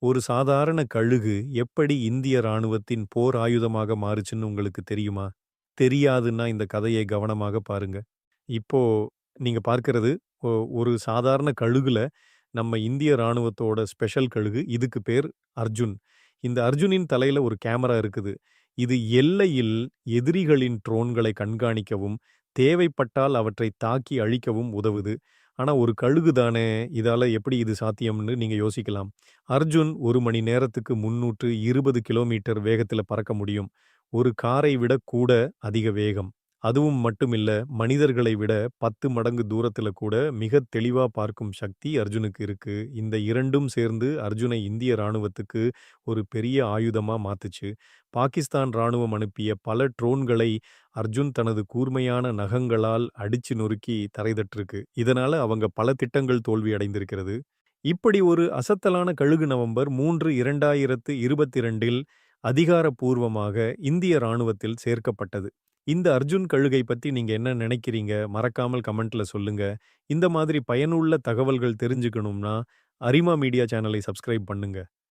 ஒரு சாதாரண கழுகு எப்படி இந்திய ராணுவத்தின் போர் ஆயுதமாக மாறுச்சுன்னு உங்களுக்கு தெரியுமா? தெரியாதுன்னா இந்த கதையை கவனமாக பாருங்க. இப்போ நீங்க பார்க்கிறது ஒ ஒரு சாதாரண கழுகுல நம்ம இந்திய ராணுவத்தோட ஸ்பெஷல் கழுகு. இதுக்கு பேர் அர்ஜுன். இந்த அர்ஜுனின் தலையில ஒரு கேமரா இருக்குது. இது எல்லையில் எதிரிகளின் ட்ரோன்களை கண்காணிக்கவும், தேவைப்பட்டால் அவற்றை தாக்கி அழிக்கவும் உதவுது. ஆனா ஒரு கழுகு தானே, இதால எப்படி இது சாத்தியம்னு நீங்க யோசிக்கலாம். அர்ஜுன் 1 மணி நேரத்துக்கு 320 கிலோமீட்டர் வேகத்தில பறக்க முடியும். ஒரு காரை விட கூட அதிக வேகம். அதுவும் மட்டுமில்ல, மனிதர்களை விட 10 மடங்கு தூரத்தில கூட மிகத் தெளிவா பார்க்கும் சக்தி அர்ஜுனுக்கு இருக்கு. இந்த 2ம் சேர்ந்து அர்ஜுனை இந்திய ராணுவத்துக்கு ஒரு பெரிய ஆயுதமா மாத்துச்சு. பாகிஸ்தான் ராணுவம் அனுப்பிய பல ட்ரோன்களை அர்ஜுன் தனது கூர்மையான நகங்களால் அடிச்சு நொறுக்கி தரைதட்டிருக்கு. இதனால அவங்க பல திட்டங்கள் தோல்வி அடைந்திருக்கிறது. இப்படி ஒரு அசத்தலான கழுகு நவம்பர் 3, 2022இல் அதிகாரப்பூர்வமாக இந்திய ராணுவத்தில் சேர்க்கப்பட்டது. இந்த அர்ஜுன் கழுகை பத்தி நீங்க என்ன நினைக்கிறீங்க? மறக்காமல் கமெண்ட்ல சொல்லுங்க. இந்த மாதிரி பயனுள்ள தகவல்கள் தெரிஞ்சுக்கணும்னா, அரிமா மீடியா சேனலை சப்ஸ்கிரைப் பண்ணுங்க.